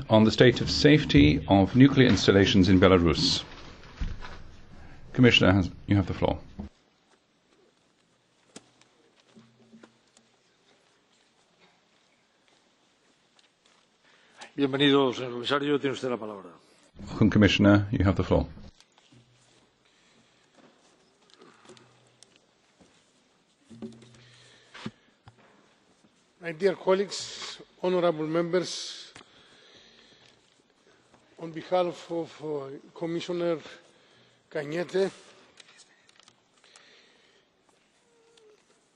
on the state of safety of nuclear installations in Belarus. Commissioner, you have the floor. Bienvenido, señor comisario. Tiene usted la palabra. Welcome, Commissioner. You have the floor. My dear colleagues, honourable members, on behalf of Commissioner Cañete,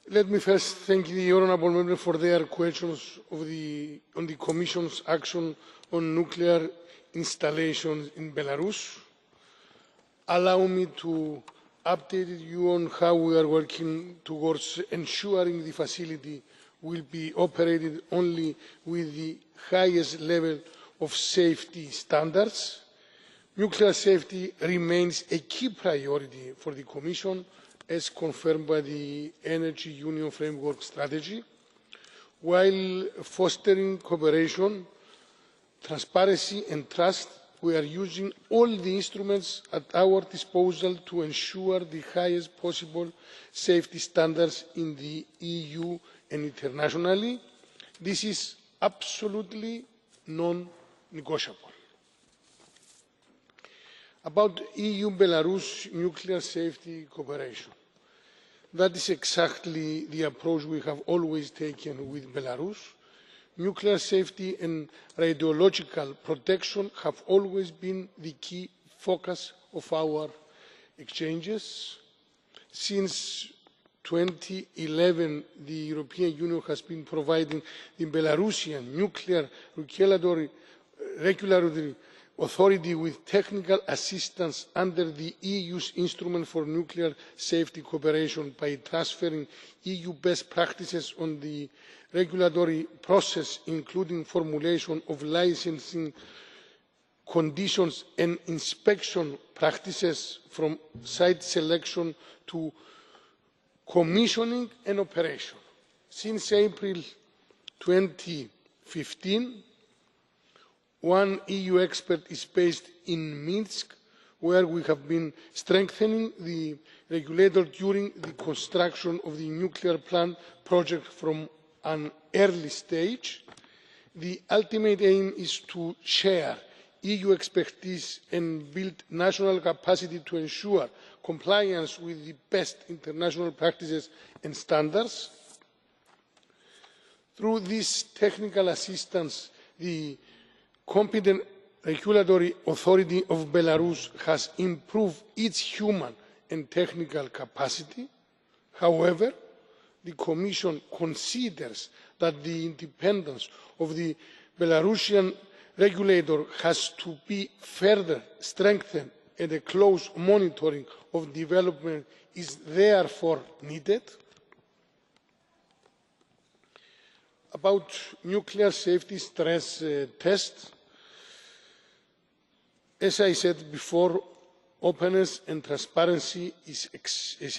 let me first thank the honourable members for their questions on the Commission's action on nuclear installations in Belarus. Allow me to update you on how we are working towards ensuring the facility will be operated only with the highest level of safety standards. Nuclear safety remains a key priority for the Commission, as confirmed by the Energy Union Framework Strategy. While fostering cooperation, transparency and trust, we are using all the instruments at our disposal to ensure the highest possible safety standards in the EU and internationally. This is absolutely non-negotiable. About EU-Belarus nuclear safety cooperation. That is exactly the approach we have always taken with Belarus. Nuclear safety and radiological protection have always been the key focus of our exchanges. Since 2011, the European Union has been providing the Belarusian Nuclear Regulatory Authority with technical assistance under the EU's Instrument for Nuclear Safety Cooperation by transferring EU best practices on the regulatory process, including formulation of licensing conditions and inspection practices, from site selection to commissioning and operation. Since April 2015, one EU expert is based in Minsk, where we have been strengthening the regulator during the construction of the nuclear plant project from an early stage. The ultimate aim is to share EU expertise and build national capacity to ensure compliance with the best international practices and standards. Through this technical assistance, the competent regulatory authority of Belarus has improved its human and technical capacity. However, the Commission considers that the independence of the Belarusian regulator has to be further strengthened, and a close monitoring of development is therefore needed. About nuclear safety stress tests, as I said before, openness and transparency is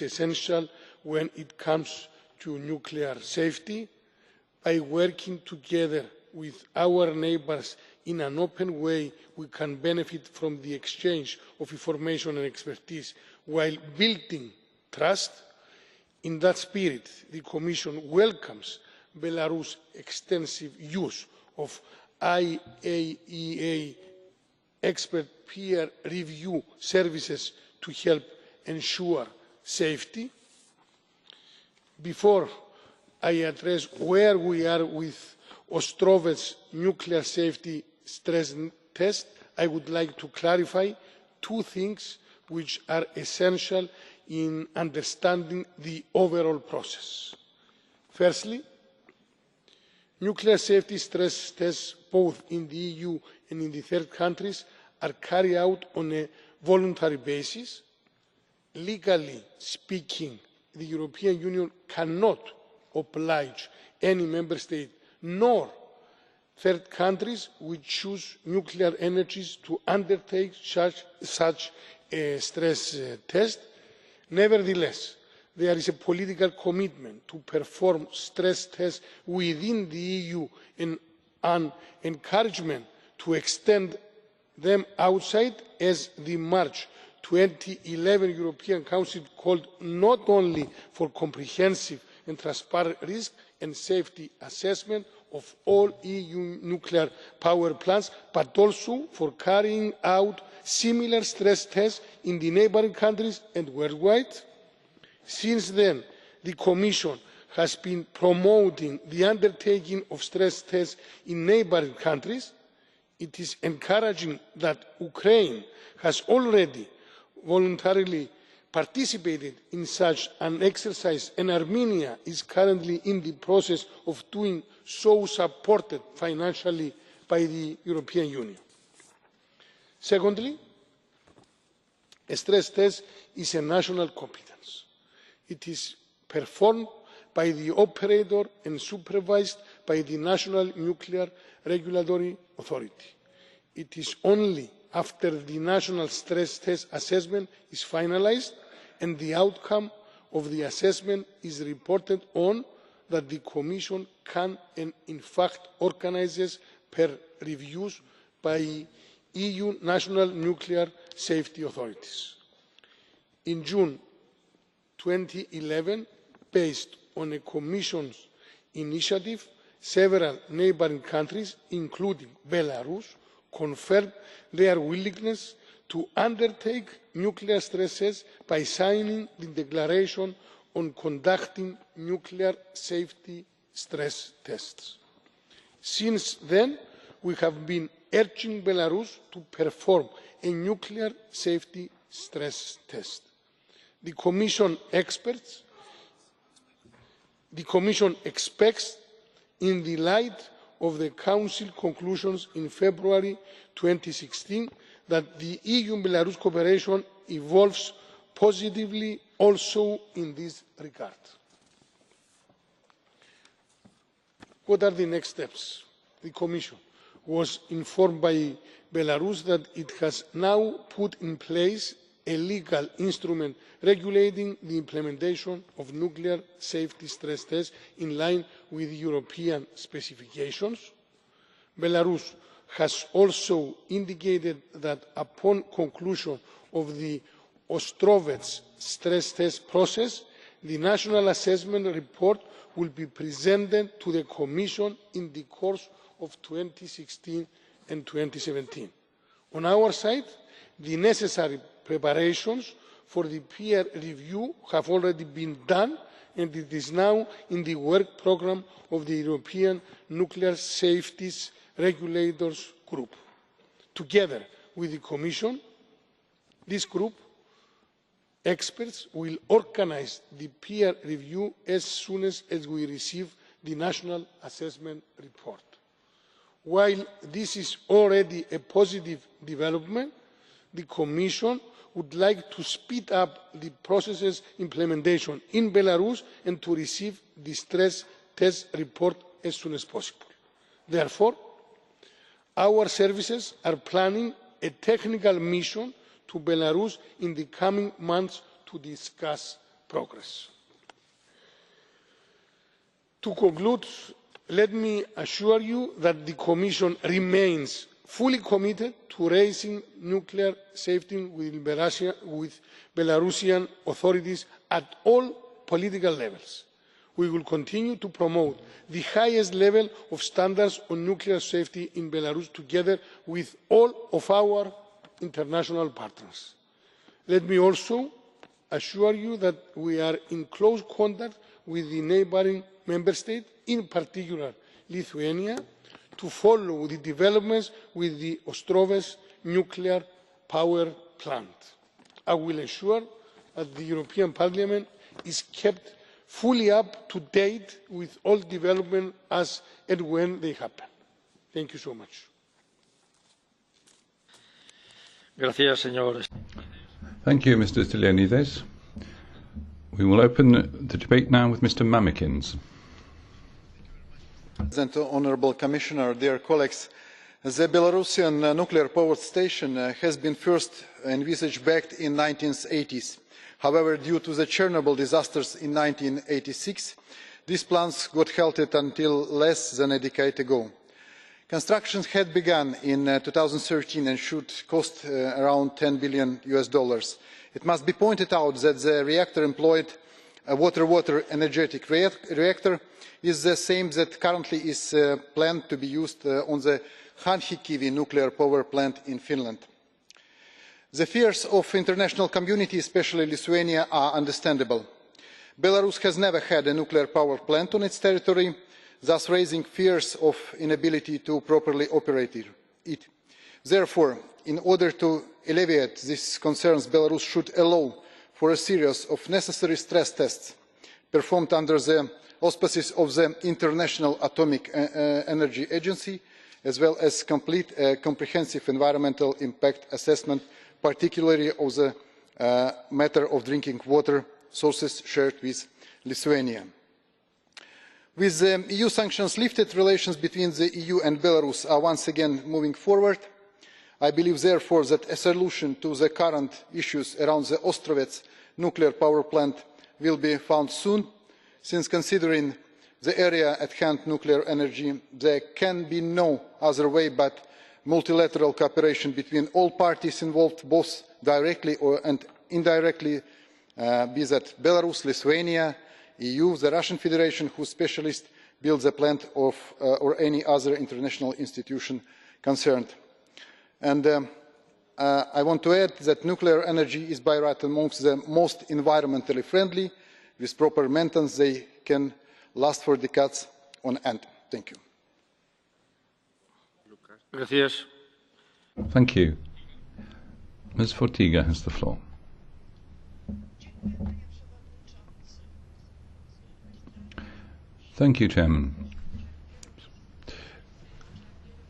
essential when it comes to nuclear safety. By working together with our neighbours in an open way, we can benefit from the exchange of information and expertise while building trust. In that spirit, the Commission welcomes Belarus' extensive use of IAEA expert peer review services to help ensure safety. Before I address where we are with Ostrovets nuclear safety stress test, I would like to clarify two things which are essential in understanding the overall process. Firstly, nuclear safety stress tests, both in the EU and in the third countries, are carried out on a voluntary basis. Legally speaking, the European Union cannot oblige any member state, nor third countries which choose nuclear energies, to undertake such a stress test. Nevertheless, there is a political commitment to perform stress tests within the EU and an encouragement to extend them outside, as the March 2011 European Council called not only for comprehensive and transparent risk and safety assessment of all EU nuclear power plants, but also for carrying out similar stress tests in the neighbouring countries and worldwide. Since then, the Commission has been promoting the undertaking of stress tests in neighbouring countries. It is encouraging that Ukraine has already voluntarily participated in such an exercise, and Armenia is currently in the process of doing so, supported financially by the European Union. Secondly, a stress test is a national competence. It is performed by the operator and supervised by the National Nuclear Regulatory Authority. It is only after the national stress test assessment is finalised and the outcome of the assessment is reported on that the Commission can and in fact organises peer reviews by EU national nuclear safety authorities. In June 2011, based on a Commission's initiative, several neighbouring countries, including Belarus, confirmed their willingness to undertake nuclear stress tests by signing the Declaration on Conducting Nuclear Safety Stress Tests. Since then, we have been urging Belarus to perform a nuclear safety stress test. The Commission expects, in the light of the Council conclusions in February 2016, that the EU-Belarus cooperation evolves positively also in this regard. What are the next steps? The Commission was informed by Belarus that it has now put in place a legal instrument regulating the implementation of nuclear safety stress tests in line with European specifications. Belarus has also indicated that upon conclusion of the Ostrovets stress test process, the national assessment report will be presented to the Commission in the course of 2016 and 2017. On our side, the necessary preparations for the peer review have already been done, and it is now in the work programme of the European Nuclear Safety Regulators Group. Together with the Commission, this group experts will organise the peer review as soon as we receive the national assessment report. While this is already a positive development, the Commission would like to speed up the process's implementation in Belarus and to receive the stress test report as soon as possible. Therefore, our services are planning a technical mission to Belarus in the coming months to discuss progress. To conclude, let me assure you that the Commission remains fully committed to raising nuclear safety with Belarusian authorities at all political levels. We will continue to promote the highest level of standards on nuclear safety in Belarus, together with all of our international partners. Let me also assure you that we are in close contact with the neighbouring Member States, in particular Lithuania, to follow the developments with the Ostrovets nuclear power plant. I will ensure that the European Parliament is kept fully up to date with all developments as and when they happen. Thank you so much. Thank you, Mr. Stylianides. We will open the debate now with Mr. Mamikins. President, Honourable Commissioner, dear colleagues, the Belarusian nuclear power station has been first envisaged back in the 1980s. However, due to the Chernobyl disasters in 1986, these plans got halted until less than a decade ago. Construction had begun in 2013 and should cost around $10 billion. It must be pointed out that the reactor employed, a water-water energetic reactor, is the same that currently is planned to be used on the Hanhikivi nuclear power plant in Finland. The fears of the international community, especially Lithuania, are understandable. Belarus has never had a nuclear power plant on its territory, thus raising fears of inability to properly operate it. Therefore, in order to alleviate these concerns, Belarus should allow for a series of necessary stress tests performed under the auspices of the International Atomic Energy Agency, as well as complete comprehensive environmental impact assessment, particularly of the matter of drinking water sources shared with Lithuania. With the EU sanctions lifted, relations between the EU and Belarus are once again moving forward. I believe, therefore, that a solution to the current issues around the Ostrovets nuclear power plant will be found soon, since considering the area at hand, nuclear energy, there can be no other way but multilateral cooperation between all parties involved, both directly and indirectly, be that Belarus, Lithuania, EU, the Russian Federation, whose specialists build the plant, or any other international institution concerned. And I want to add that nuclear energy is by right amongst the most environmentally friendly. With proper maintenance, they can last for decades on end. Thank you. Gracias. Thank you. Ms. Fortiga has the floor. Thank you, Chairman.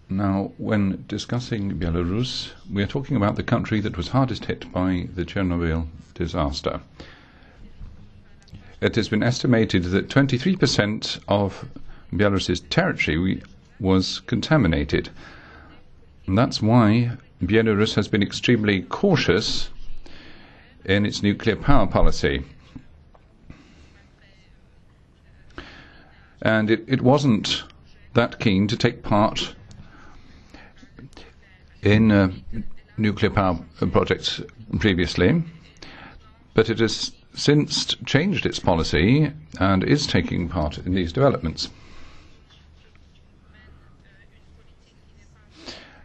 Now, when discussing Belarus, we are talking about the country that was hardest hit by the Chernobyl disaster. It has been estimated that 23% of Belarus's territory was contaminated. And that's why Belarus has been extremely cautious in its nuclear power policy. And it wasn't that keen to take part in nuclear power projects previously, but it has since changed its policy and is taking part in these developments.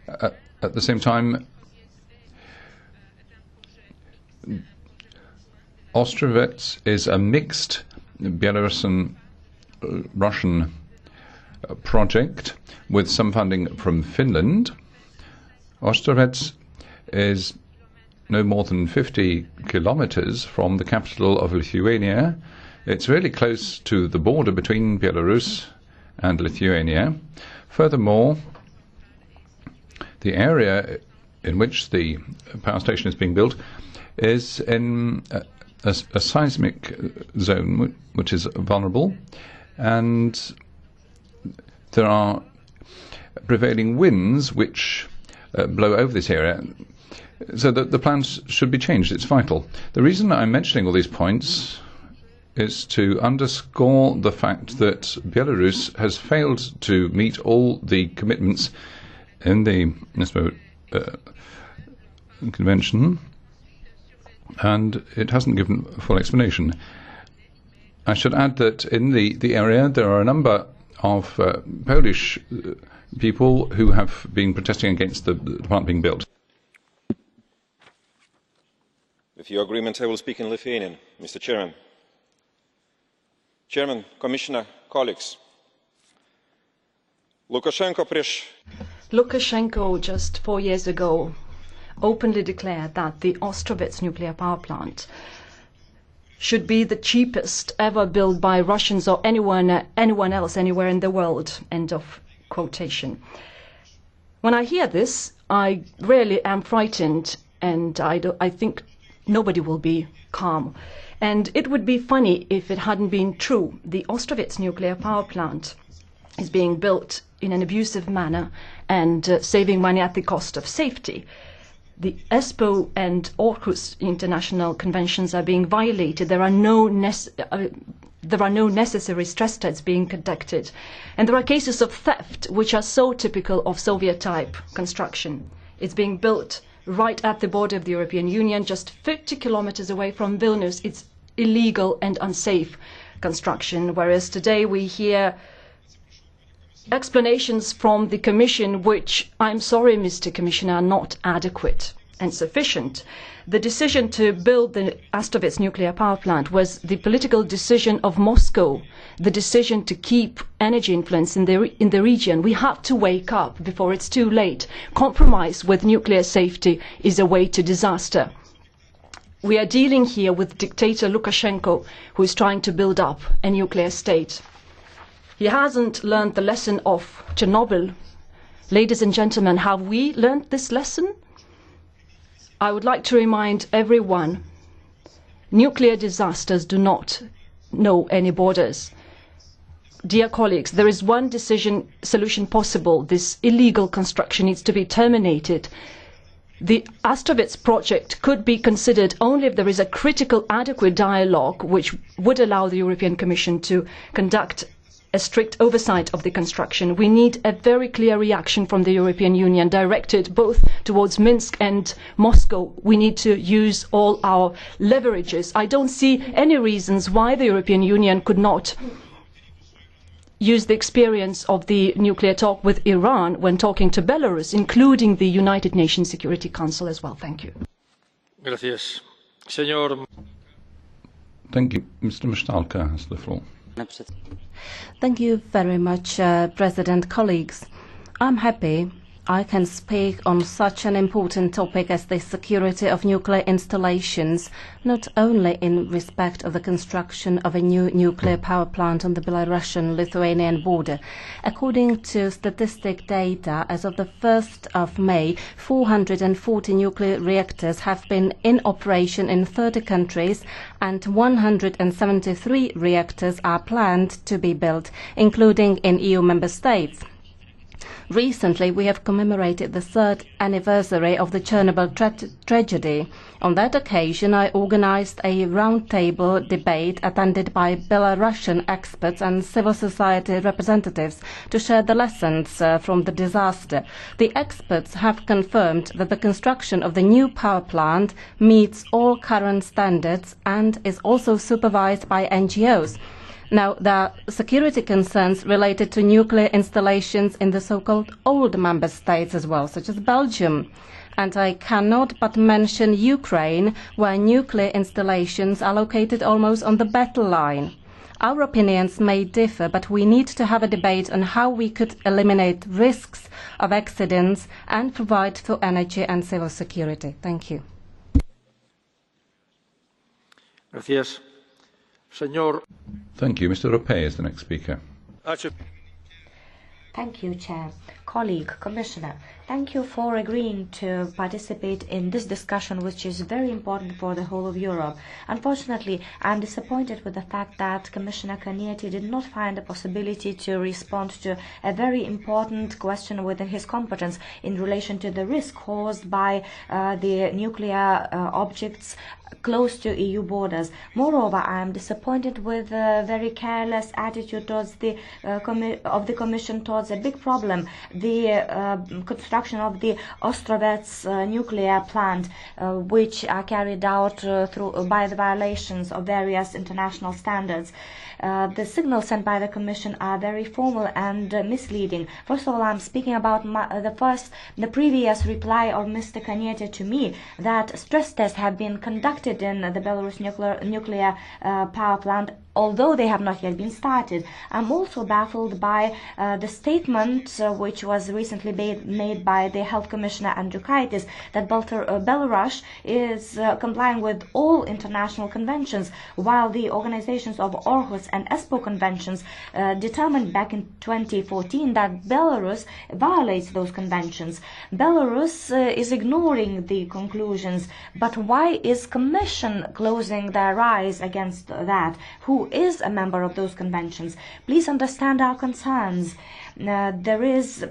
At the same time, Ostrovets is a mixed Belarusian Russian project with some funding from Finland. Ostrovets is no more than 50 kilometers from the capital of Lithuania. It's really close to the border between Belarus and Lithuania. Furthermore, the area in which the power station is being built is in a seismic zone which is vulnerable, and there are prevailing winds which blow over this area, so that the plans should be changed. It's vital. The reason I'm mentioning all these points is to underscore the fact that Belarus has failed to meet all the commitments in the Convention, and it hasn't given a full explanation. I should add that in the area there are a number of Polish people who have been protesting against the plant being built. With your agreement, I will speak in Lithuanian, Mr. Chairman. Chairman, Commissioner, colleagues. Lukashenko just 4 years ago openly declared that the Ostrovets nuclear power plant should be the cheapest ever built by Russians or anyone else anywhere in the world. End of quotation. When I hear this, I really am frightened, and I think nobody will be calm. And it would be funny if it hadn't been true. The Ostrovets nuclear power plant is being built in an abusive manner and saving money at the cost of safety. The ESPO and Aarhus international conventions are being violated. There are no there are no necessary stress tests being conducted. And there are cases of theft which are so typical of Soviet-type construction. It's being built right at the border of the European Union, just 50 kilometers away from Vilnius. It's illegal and unsafe construction, whereas today we hear explanations from the Commission which, I'm sorry, Mr. Commissioner, are not adequate and sufficient. The decision to build the Astrovets nuclear power plant was the political decision of Moscow, the decision to keep energy influence in the region. We have to wake up before it's too late. Compromise with nuclear safety is a way to disaster. We are dealing here with dictator Lukashenko, who is trying to build up a nuclear state. He hasn't learned the lesson of Chernobyl. Ladies and gentlemen, have we learned this lesson? I would like to remind everyone, nuclear disasters do not know any borders. Dear colleagues, there is one solution possible. This illegal construction needs to be terminated. The Astrovets project could be considered only if there is a critical, adequate dialogue which would allow the European Commission to conduct a strict oversight of the construction. We need a very clear reaction from the European Union directed both towards Minsk and Moscow. We need to use all our leverages. I don't see any reasons why the European Union could not use the experience of the nuclear talk with Iran when talking to Belarus, including the United Nations Security Council as well. Thank you. Gracias. Señor. Thank you. Mr. Mastalka has the floor. Thank you very much, President. Colleagues, I'm happy I can speak on such an important topic as the security of nuclear installations, not only in respect of the construction of a new nuclear power plant on the Belarusian-Lithuanian border. According to statistic data, as of the 1st of May, 440 nuclear reactors have been in operation in 30 countries and 173 reactors are planned to be built, including in EU member states. Recently, we have commemorated the 3rd anniversary of the Chernobyl tragedy. On that occasion, I organized a roundtable debate attended by Belarusian experts and civil society representatives to share the lessons from the disaster. The experts have confirmed that the construction of the new power plant meets all current standards and is also supervised by NGOs. Now, there are security concerns related to nuclear installations in the so-called old member states as well, such as Belgium. And I cannot but mention Ukraine, where nuclear installations are located almost on the battle line. Our opinions may differ, but we need to have a debate on how we could eliminate risks of accidents and provide for energy and civil security. Thank you. Gracias. Señor. Thank you. Mr. Ropé is the next speaker. Thank you, Chair. Colleague, Commissioner, thank you for agreeing to participate in this discussion, which is very important for the whole of Europe. Unfortunately, I am disappointed with the fact that Commissioner Kaniete did not find the possibility to respond to a very important question within his competence in relation to the risk caused by the nuclear objects close to EU borders. Moreover, I am disappointed with the very careless attitude towards of the Commission towards a big problem, the construction of the Ostrovets nuclear plant, which are carried out by the violations of various international standards. The signals sent by the Commission are very formal and misleading. First of all, I'm speaking about the previous reply of Mr. Kaniete to me, that stress tests have been conducted in the Belarus nuclear power plant, although they have not yet been started. I'm also baffled by the statement which was recently made by the Health Commissioner Andriukaitis, that Belarus is complying with all international conventions, while the organizations of Aarhus and Espoo conventions determined back in 2014 that Belarus violates those conventions. Belarus is ignoring the conclusions, but why is Commission closing their eyes against that? Who is a member of those conventions? Please understand our concerns. There is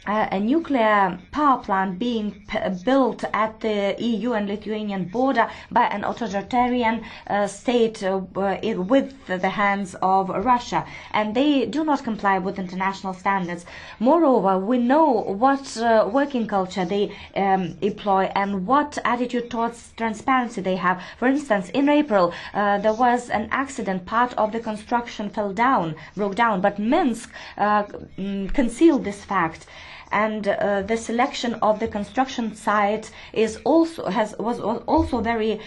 a nuclear power plant being built at the EU and Lithuanian border by an authoritarian state with the hands of Russia, and they do not comply with international standards. Moreover, we know what working culture they employ and what attitude towards transparency they have. For instance, in April, there was an accident. Part of the construction broke down, but Minsk concealed this fact. And the selection of the construction site was also very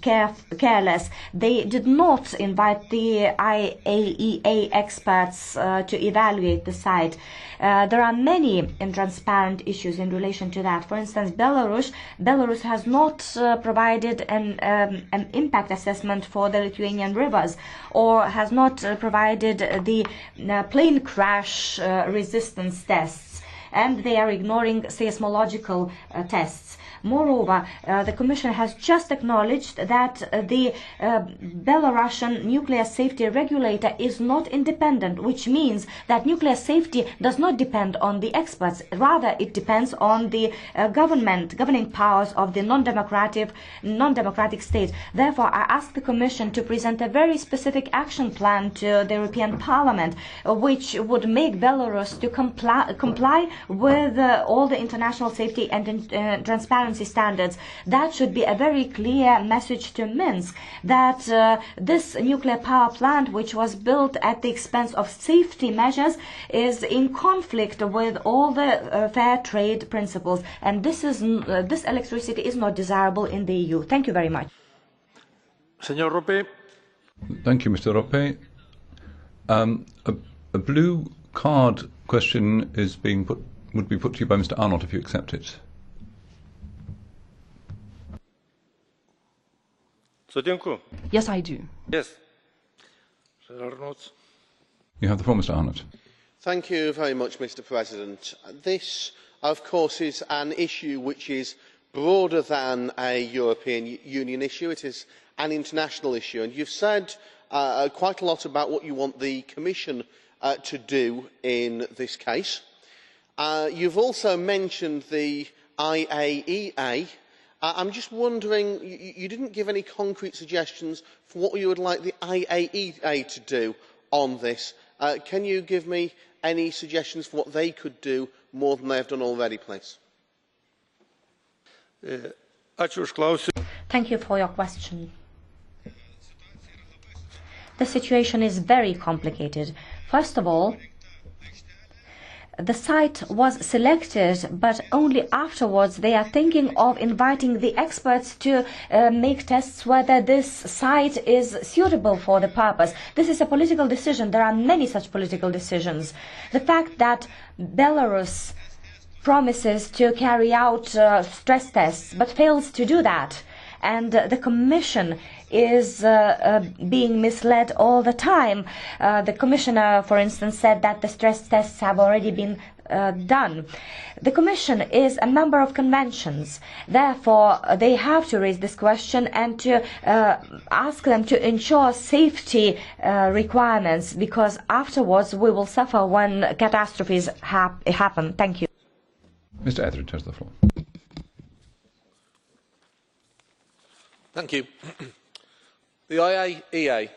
careless. They did not invite the IAEA experts to evaluate the site. There are many intransparent issues in relation to that. For instance, Belarus has not provided an impact assessment for the Lithuanian rivers, or has not provided the plane crash resistance tests, and they are ignoring seismological tests. Moreover, the Commission has just acknowledged that the Belarusian nuclear safety regulator is not independent, which means that nuclear safety does not depend on the experts. Rather, it depends on the governing powers of the non-democratic state. Therefore, I ask the Commission to present a very specific action plan to the European Parliament, which would make Belarus to comply with all the international safety and transparency standards. That should be a very clear message to Minsk that this nuclear power plant, which was built at the expense of safety measures, is in conflict with all the fair trade principles, and this electricity is not desirable in the EU. Thank you very much. Señor Rope. Thank you, Mr. Rope. A blue card question would be put to you by Mr. Arnott, if you accept it. Yes, I do. Yes. You have the floor, Mr. Arnott. Thank you very much, Mr. President. This, of course, is an issue which is broader than a European Union issue. It is an international issue, and you've said quite a lot about what you want the Commission to do in this case. You've also mentioned the IAEA. I'm just wondering, you didn't give any concrete suggestions for what you would like the IAEA to do on this. Can you give me any suggestions for what they could do more than they have done already, please? Thank you for your question. The situation is very complicated. First of all, the site was selected, but only afterwards they are thinking of inviting the experts to make tests whether this site is suitable for the purpose. This is a political decision. There are many such political decisions. The fact that Belarus promises to carry out stress tests but fails to do that, and the Commission is being misled all the time. The Commissioner, for instance, said that the stress tests have already been done. The Commission is a member of conventions. Therefore, they have to raise this question and to ask them to ensure safety requirements, because afterwards we will suffer when catastrophes happen. Thank you. Mr. Etheridge has the floor. Thank you. The IAEA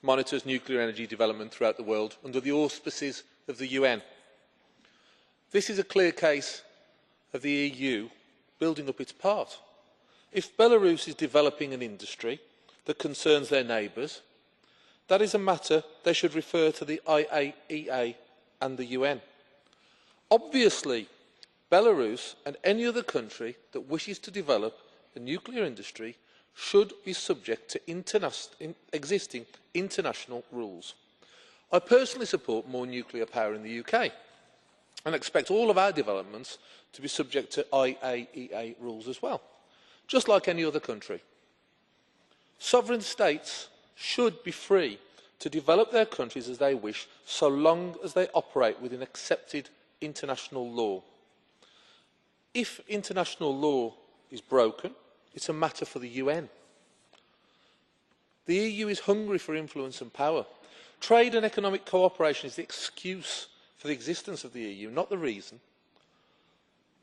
monitors nuclear energy development throughout the world under the auspices of the UN. This is a clear case of the EU building up its part. If Belarus is developing an industry that concerns their neighbours, that is a matter they should refer to the IAEA and the UN. Obviously, Belarus and any other country that wishes to develop a nuclear industry should be subject to existing international rules. I personally support more nuclear power in the UK and expect all of our developments to be subject to IAEA rules as well, just like any other country. Sovereign states should be free to develop their countries as they wish, so long as they operate within accepted international law. If international law is broken, it's a matter for the UN. The EU is hungry for influence and power. Trade and economic cooperation is the excuse for the existence of the EU, not the reason.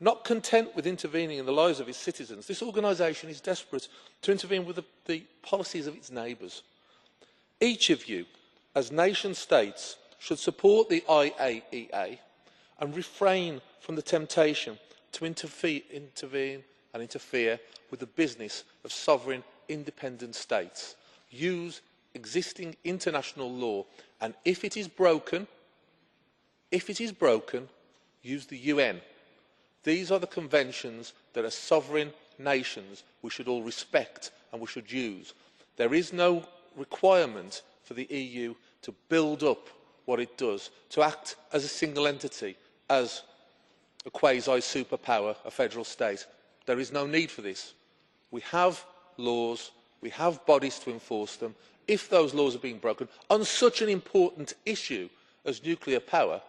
Not content with intervening in the lives of its citizens, this organisation is desperate to intervene with the policies of its neighbours. Each of you, as nation states, should support the IAEA and refrain from the temptation to intervene and interfere with the business of sovereign independent states. Use existing international law, and if it is broken, use the UN. These are the conventions that as sovereign nations we should all respect and we should use. There is no requirement for the EU to build up what it does, to act as a single entity, as a quasi-superpower, a federal state. There is no need for this. We have laws, we have bodies to enforce them. If those laws are being broken on such an important issue as nuclear power,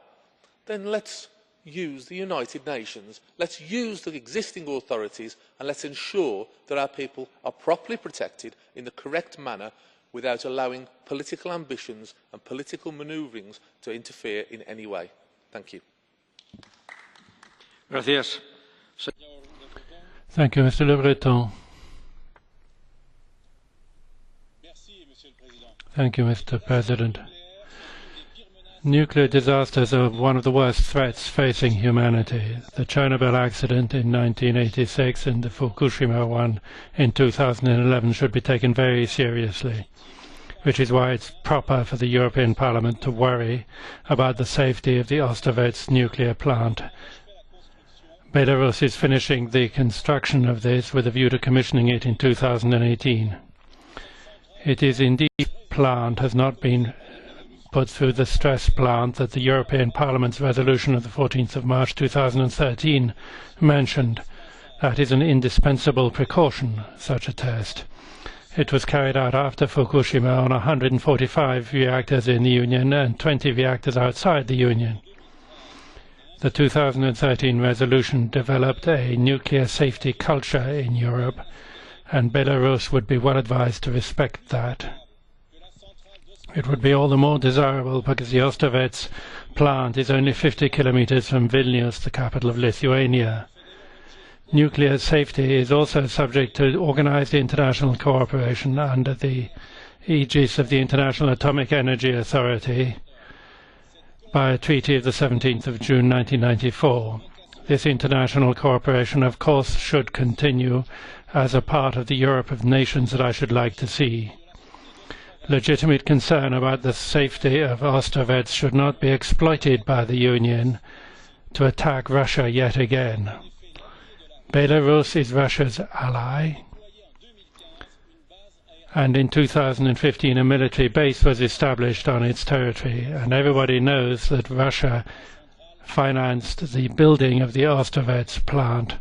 then let's use the United Nations, let's use the existing authorities, and let's ensure that our people are properly protected in the correct manner without allowing political ambitions and political manoeuvrings to interfere in any way. Thank you. Gracias. Thank you, Mr. Le Breton. Thank you, Mr. President. Nuclear disasters are one of the worst threats facing humanity. The Chernobyl accident in 1986 and the Fukushima one in 2011 should be taken very seriously, which is why it's proper for the European Parliament to worry about the safety of the Ostrovets nuclear plant. Belarus is finishing the construction of this with a view to commissioning it in 2018. It is indeed the plant has not been put through the stress plant that the European Parliament's resolution of the 14th of March 2013 mentioned. That is an indispensable precaution, such a test. It was carried out after Fukushima on 145 reactors in the Union and 20 reactors outside the Union. The 2013 resolution developed a nuclear safety culture in Europe, and Belarus would be well advised to respect that. It would be all the more desirable because the Ostrovets plant is only 50 kilometers from Vilnius, the capital of Lithuania. Nuclear safety is also subject to organized international cooperation under the aegis of the International Atomic Energy Authority by a treaty of the 17th of June 1994. This international cooperation, of course, should continue as a part of the Europe of nations that I should like to see. Legitimate concern about the safety of Ostrovets should not be exploited by the Union to attack Russia yet again. Belarus is Russia's ally, and in 2015 a military base was established on its territory, and everybody knows that Russia financed the building of the Ostrovets plant.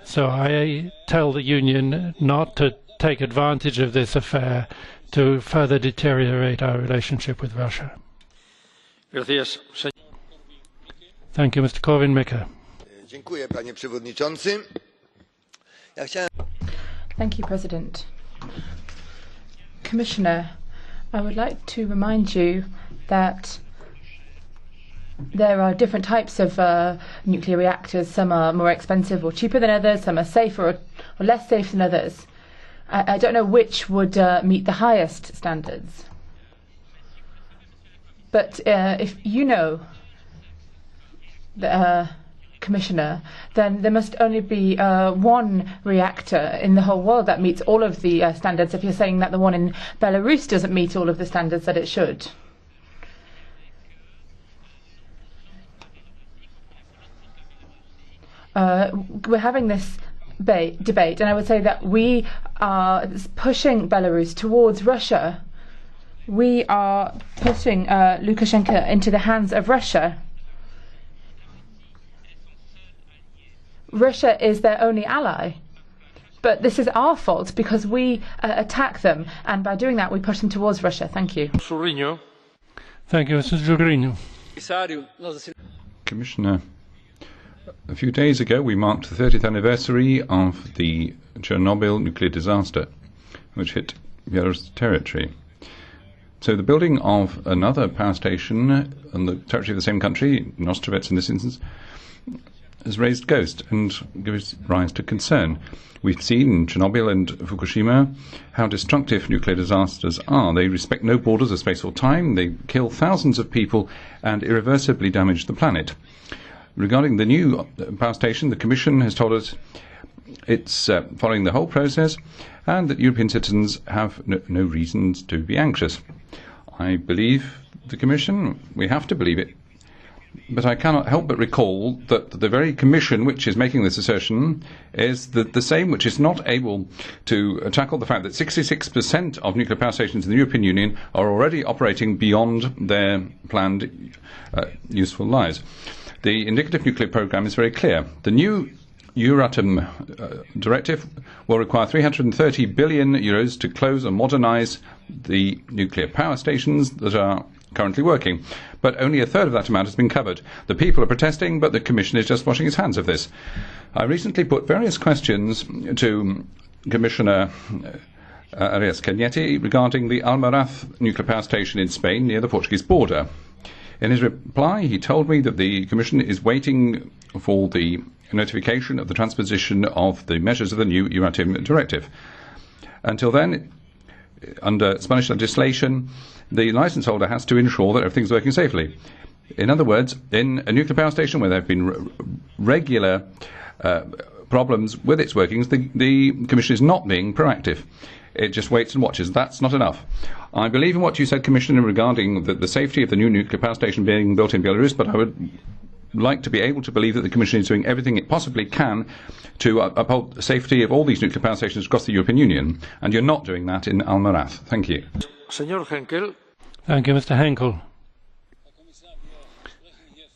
So I tell the Union not to take advantage of this affair to further deteriorate our relationship with Russia. Thank you, Mr. Korwin-Mikke. Thank you, President. Commissioner, I would like to remind you that there are different types of nuclear reactors. Some are more expensive or cheaper than others, some are safer or less safe than others. I don't know which would meet the highest standards. But if you know, Commissioner, then there must only be one reactor in the whole world that meets all of the standards, if you're saying that the one in Belarus doesn't meet all of the standards that it should. We're having this debate, and I would say that we are pushing Belarus towards Russia. We are putting Lukashenko into the hands of Russia. Russia is their only ally. But this is our fault because we attack them, and by doing that we push them towards Russia. Thank you. Thank you, Mr. Zorrinho. Commissioner, a few days ago we marked the 30th anniversary of the Chernobyl nuclear disaster, which hit Belarus territory. So the building of another power station on the territory of the same country, in Ostrovets in this instance, has raised ghost and gives rise to concern. We've seen in Chernobyl and Fukushima how destructive nuclear disasters are. They respect no borders of space or time, they kill thousands of people and irreversibly damage the planet. Regarding the new power station, the Commission has told us it's following the whole process and that European citizens have no reasons to be anxious. I believe the Commission, we have to believe it. But I cannot help but recall that the very Commission which is making this assertion is the same which is not able to tackle the fact that 66% of nuclear power stations in the European Union are already operating beyond their planned useful lives. The indicative nuclear programme is very clear. The new Euratom directive will require €330 billion to close and modernise the nuclear power stations that are currently working. But only a third of that amount has been covered. The people are protesting, but the Commission is just washing its hands of this. I recently put various questions to Commissioner Arias Cañete regarding the Almaraz nuclear power station in Spain near the Portuguese border. In his reply, he told me that the Commission is waiting for the notification of the transposition of the measures of the new Euratom directive. Until then, under Spanish legislation, the licence holder has to ensure that everything's working safely. In other words, in a nuclear power station where there have been regular problems with its workings, the Commission is not being proactive. It just waits and watches. That's not enough. I believe in what you said, Commissioner, regarding the safety of the new nuclear power station being built in Belarus, but I would like to be able to believe that the Commission is doing everything it possibly can to uphold the safety of all these nuclear power stations across the European Union, and you're not doing that in Almaraz. Thank you. Señor Henkel. Thank you, Mr. Henkel.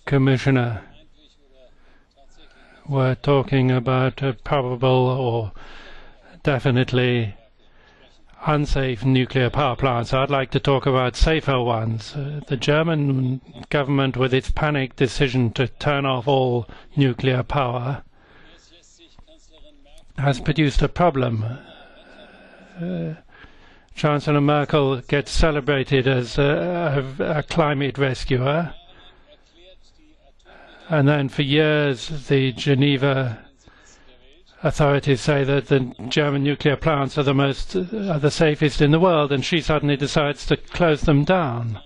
Commissioner, we're talking about a probable or definitely unsafe nuclear power plants. I'd like to talk about safer ones. The German government, with its panic decision to turn off all nuclear power, has produced a problem. Chancellor Merkel gets celebrated as a climate rescuer, and then for years the Geneva authorities say that the German nuclear plants are the safest in the world, and she suddenly decides to close them down.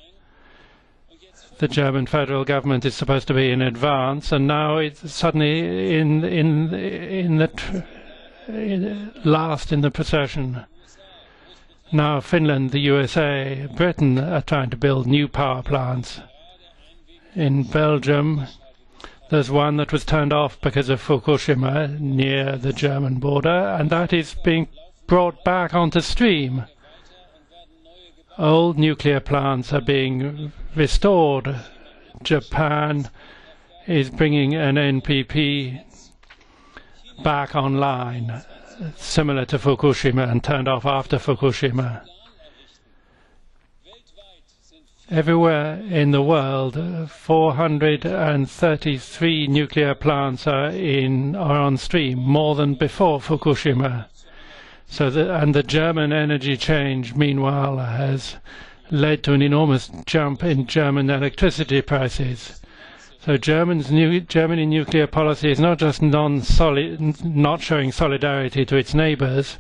The German federal government is supposed to be in advance, and now it's suddenly last in the procession. Now Finland, the USA, Britain are trying to build new power plants. In Belgium, there's one that was turned off because of Fukushima near the German border, and that is being brought back onto stream. Old nuclear plants are being restored. Japan is bringing an NPP back online, similar to Fukushima, and turned off after Fukushima. Everywhere in the world, 433 nuclear plants are on stream, more than before Fukushima. And the German energy change, meanwhile, has led to an enormous jump in German electricity prices. So Germany nuclear policy is not just not showing solidarity to its neighbours,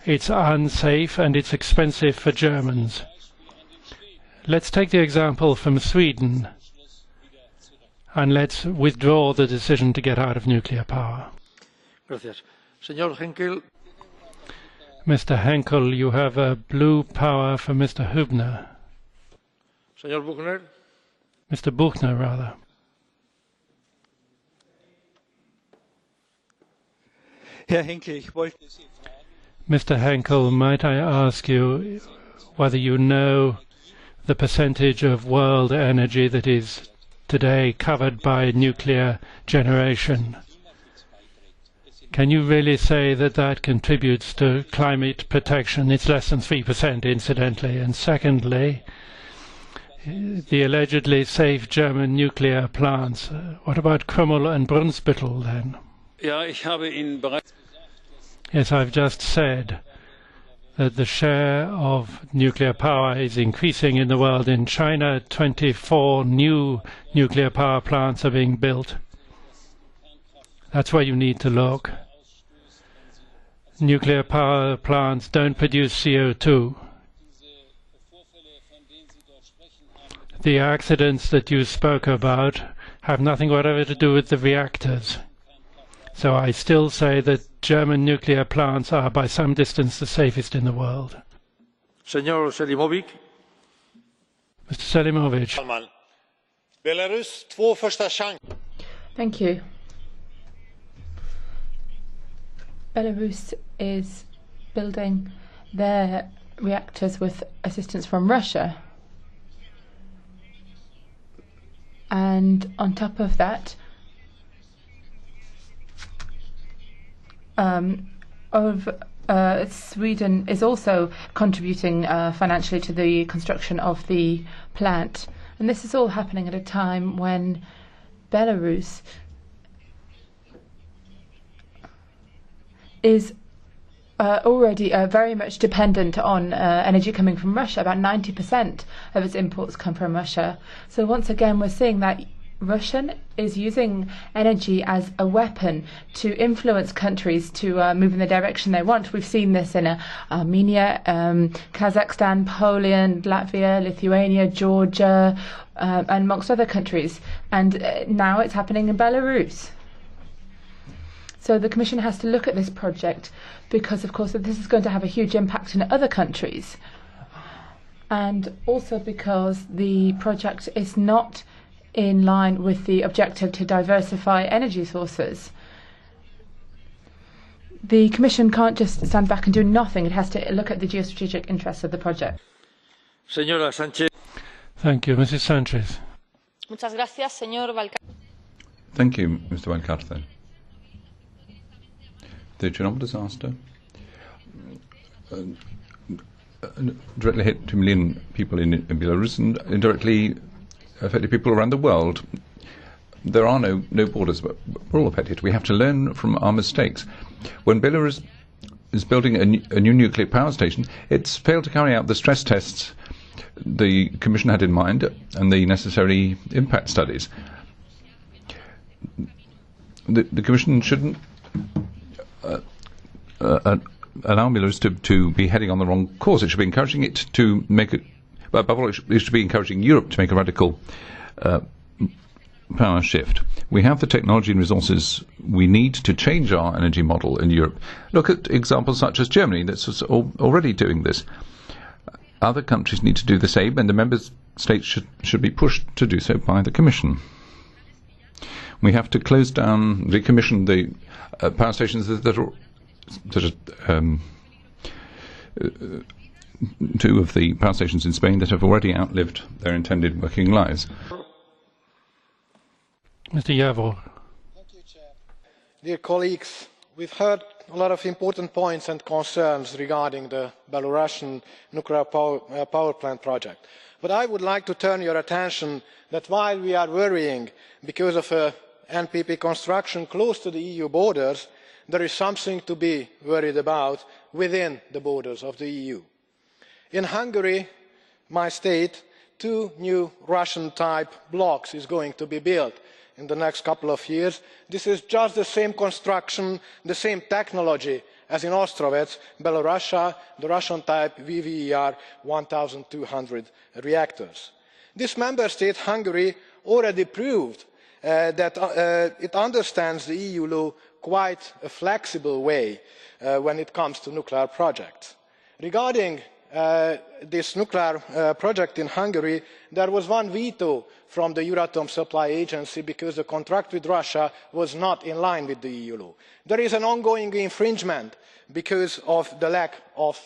it's unsafe and it's expensive for Germans. Let's take the example from Sweden, and let's withdraw the decision to get out of nuclear power. Gracias. Señor Henkel. Mr. Henkel, you have a blue power for Mr. Hübner. Señor Buchner. Mr. Buchner, rather. Mr. Henkel, might I ask you whether you know the percentage of world energy that is today covered by nuclear generation? Can you really say that that contributes to climate protection? It's less than 3%, incidentally. And secondly, the allegedly safe German nuclear plants. What about Krümmel and Brunsbüttel then? Yes, I've just said that the share of nuclear power is increasing in the world. In China, 24 new nuclear power plants are being built. That's where you need to look. Nuclear power plants don't produce CO2. The accidents that you spoke about have nothing whatever to do with the reactors. So I still say that German nuclear plants are by some distance the safest in the world. Señor Selimovic. Mr. Selimovic. Thank you. Belarus is building their reactors with assistance from Russia. And on top of that, Sweden is also contributing financially to the construction of the plant. And this is all happening at a time when Belarus is already very much dependent on energy coming from Russia. About 90% of its imports come from Russia. So once again, we're seeing that Russia is using energy as a weapon to influence countries to move in the direction they want. We've seen this in Armenia, Kazakhstan, Poland, Latvia, Lithuania, Georgia, and amongst other countries. And now it's happening in Belarus. So the Commission has to look at this project because, of course, this is going to have a huge impact in other countries. And also because the project is not in line with the objective to diversify energy sources. The Commission can't just stand back and do nothing. It has to look at the geostrategic interests of the project. Señora Sánchez. Thank you, Mrs. Sanchez. Muchas gracias, señor Valcárcel. Thank you, Mr. Valcárcel. The Chernobyl disaster directly hit 2 million people in Belarus and indirectly affected people around the world. There are no borders, but we're all affected. We have to learn from our mistakes. When Belarus is building a new nuclear power station, it's failed to carry out the stress tests the Commission had in mind and the necessary impact studies. The Commission shouldn't allow Belarus to be heading on the wrong course. It should be encouraging it to make it, above all, it should be encouraging Europe to make a radical power shift. We have the technology and resources we need to change our energy model in Europe. Look at examples such as Germany that's already doing this. Other countries need to do the same, and the member states should be pushed to do so by the Commission. We have to close down, decommission the power stations that are two of the power stations in Spain that have already outlived their intended working lives. Mr. Javor. Thank you, Chair. Dear colleagues, we've heard a lot of important points and concerns regarding the Belarusian nuclear power plant project. But I would like to turn your attention that while we are worrying because of a NPP construction close to the EU borders, there is something to be worried about within the borders of the EU. In Hungary, my state, 2 new Russian-type blocks is going to be built in the next couple of years. This is just the same construction, the same technology as in Ostrovets, Belarus, the Russian-type VVER 1200 reactors. This member state, Hungary, already proved that it understands the EU law quite a flexible way when it comes to nuclear projects. Regarding this nuclear project in Hungary, there was one veto from the Euratom Supply Agency because the contract with Russia was not in line with the EU law. There is an ongoing infringement because of the lack of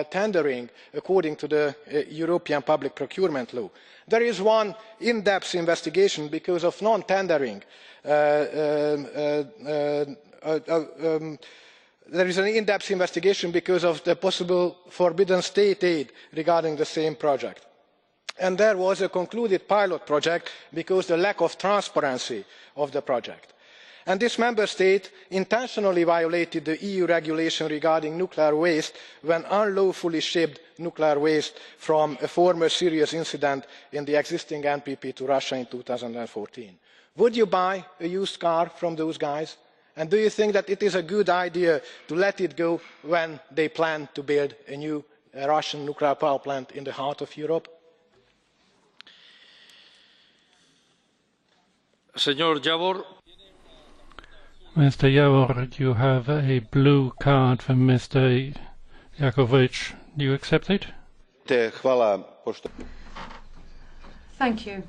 tendering according to the European public procurement law. There is one in-depth investigation because of non-tendering. There is an in-depth investigation because of the possible forbidden state aid regarding the same project. And there was a concluded pilot project because of the lack of transparency of the project. And this member state intentionally violated the EU regulation regarding nuclear waste when unlawfully shipped nuclear waste from a former serious incident in the existing NPP to Russia in 2014. Would you buy a used car from those guys? And do you think that it is a good idea to let it go when they plan to build a new Russian nuclear power plant in the heart of Europe? Señor Javor. Mr. Javor, you have a blue card from Mr. Jakovich. Do you accept it? Thank you.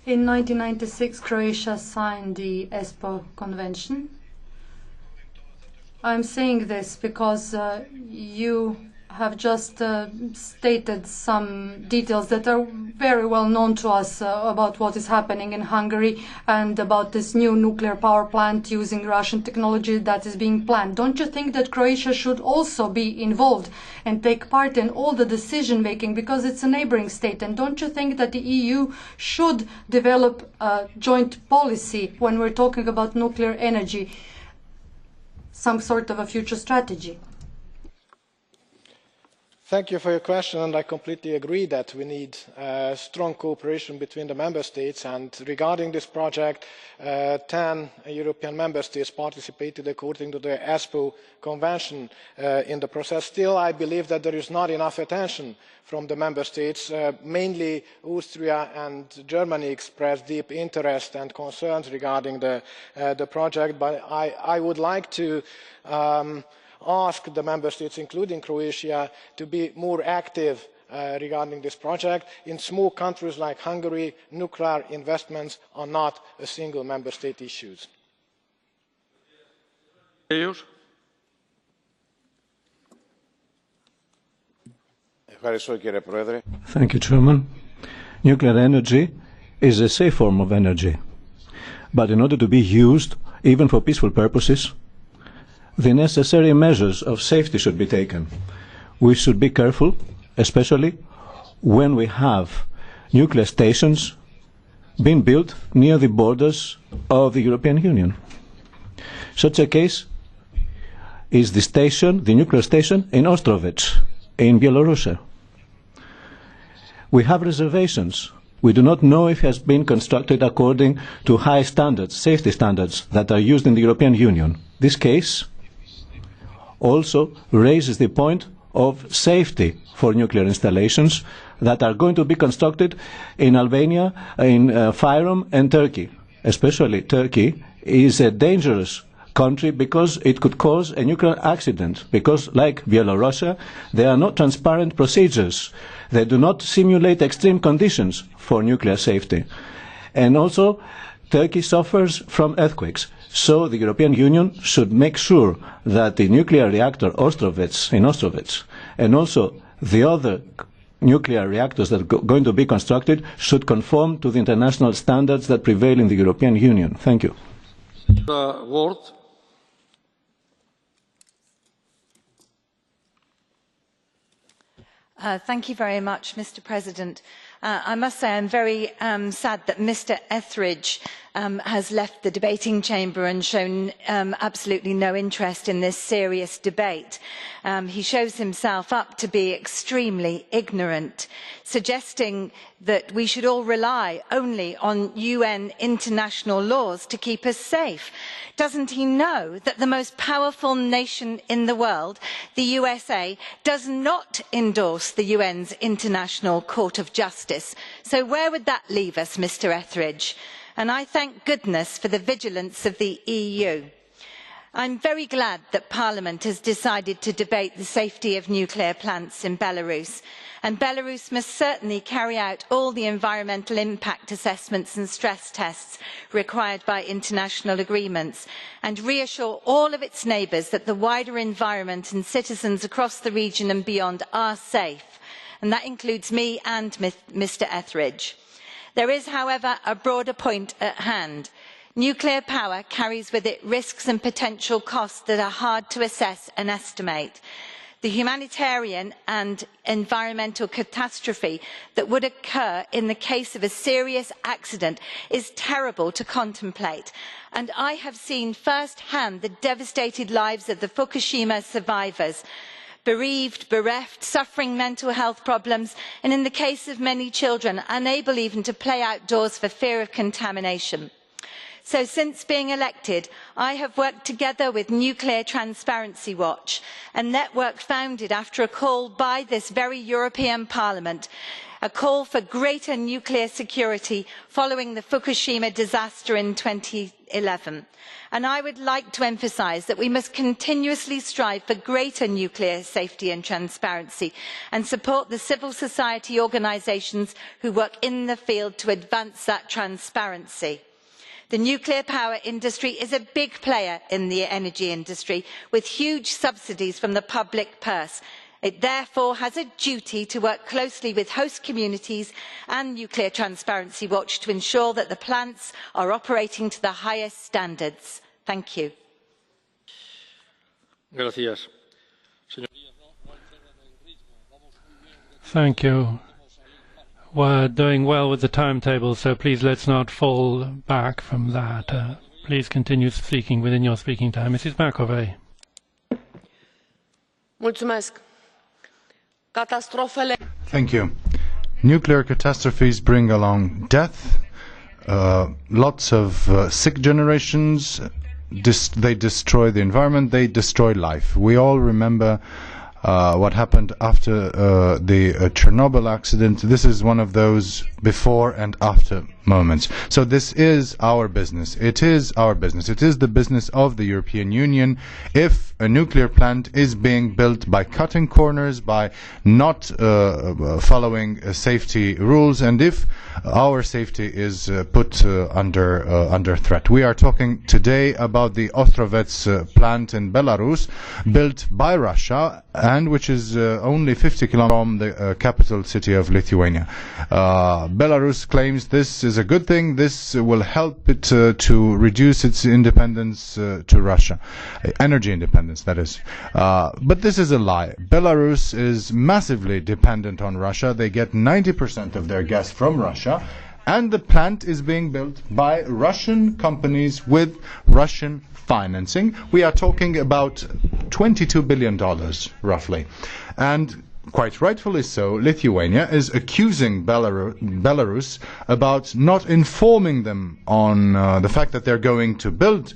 In 1996, Croatia signed the ESPO Convention. I'm saying this because you have just stated some details that are very well known to us about what is happening in Hungary and about this new nuclear power plant using Russian technology that is being planned. Don't you think that Croatia should also be involved and take part in all the decision making because it's a neighboring state? And don't you think that the EU should develop a joint policy when we're talking about nuclear energy, some sort of a future strategy? Thank you for your question, and I completely agree that we need strong cooperation between the member states. And regarding this project, 10 European member states participated according to the ESPO Convention in the process. Still, I believe that there is not enough attention from the member states. Mainly Austria and Germany expressed deep interest and concerns regarding the project, but I would like to ask the member states, including Croatia, to be more active regarding this project. In small countries like Hungary, nuclear investments are not a single member state issue. Thank you, Chairman. Nuclear energy is a safe form of energy, but in order to be used, even for peaceful purposes, the necessary measures of safety should be taken. We should be careful, especially when we have nuclear stations being built near the borders of the European Union. Such a case is the nuclear station in Ostrovets, in Belarus. We have reservations. We do not know if it has been constructed according to high standards, safety standards that are used in the European Union. This case also raises the point of safety for nuclear installations that are going to be constructed in Albania, in Fyrom and Turkey. Especially Turkey is a dangerous country because it could cause a nuclear accident, because like Belarus, there are not transparent procedures. They do not simulate extreme conditions for nuclear safety. And also Turkey suffers from earthquakes. So the European Union should make sure that the nuclear reactor in Ostrovets and also the other nuclear reactors that are going to be constructed should conform to the international standards that prevail in the European Union. Thank you. Thank you very much, Mr. President. I must say I'm very sad that Mr. Etheridge has left the debating chamber and shown absolutely no interest in this serious debate. He shows himself up to be extremely ignorant, suggesting that we should all rely only on UN international laws to keep us safe. Doesn't he know that the most powerful nation in the world, the USA, does not endorse the UN's International Court of Justice? So where would that leave us, Mr. Etheridge? And I thank goodness for the vigilance of the EU. I'm very glad that Parliament has decided to debate the safety of nuclear plants in Belarus, and Belarus must certainly carry out all the environmental impact assessments and stress tests required by international agreements, and reassure all of its neighbours that the wider environment and citizens across the region and beyond are safe, and that includes me and Mr. Etheridge. There is, however, a broader point at hand. Nuclear power carries with it risks and potential costs that are hard to assess and estimate. The humanitarian and environmental catastrophe that would occur in the case of a serious accident is terrible to contemplate, and I have seen first-hand the devastated lives of the Fukushima survivors, bereaved, bereft, suffering mental health problems, and in the case of many children, unable even to play outdoors for fear of contamination. So since being elected, I have worked together with Nuclear Transparency Watch, a network founded after a call by this very European Parliament, a call for greater nuclear security following the Fukushima disaster in 2011. And I would like to emphasise that we must continuously strive for greater nuclear safety and transparency and support the civil society organisations who work in the field to advance that transparency. The nuclear power industry is a big player in the energy industry with huge subsidies from the public purse. It therefore has a duty to work closely with host communities and Nuclear Transparency Watch to ensure that the plants are operating to the highest standards. Thank you. Gracias. Thank you. We're doing well with the timetable, so please let's not fall back from that. Please continue speaking within your speaking time. Mrs. McAvey. Thank you. Nuclear catastrophes bring along death, lots of sick generations, they destroy the environment, they destroy life. We all remember what happened after the Chernobyl accident. This is one of those before and after moments. So this is our business. It is our business. It is the business of the European Union. If a nuclear plant is being built by cutting corners, by not following safety rules, and if our safety is put under threat. We are talking today about the Ostrovets plant in Belarus, built by Russia, and which is only 50 kilometers from the capital city of Lithuania. Belarus claims this is a good thing. This will help it to reduce its independence to Russia, energy independence, that is. But this is a lie. Belarus is massively dependent on Russia. They get 90% of their gas from Russia, and the plant is being built by Russian companies with Russian financing. We are talking about $22 billion, roughly. And quite rightfully so, Lithuania is accusing Belarus about not informing them on the fact that they're going to build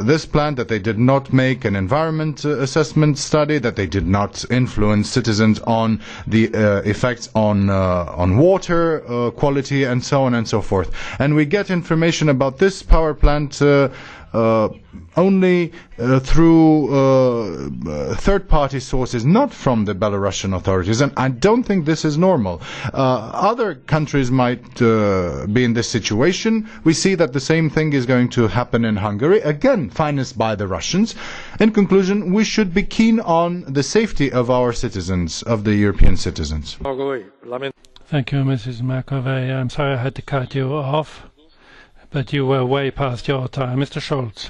this plant, that they did not make an environment assessment study, that they did not influence citizens on the effects on water quality, and so on and so forth. And we get information about this power plant only through third-party sources, not from the Belarusian authorities, and I don't think this is normal. Other countries might be in this situation. We see that the same thing is going to happen in Hungary, again financed by the Russians. In conclusion, we should be keen on the safety of our citizens, of the European citizens. Thank you, Mrs. McAvey. I'm sorry I had to cut you off, but you were way past your time. Mr. Scholz.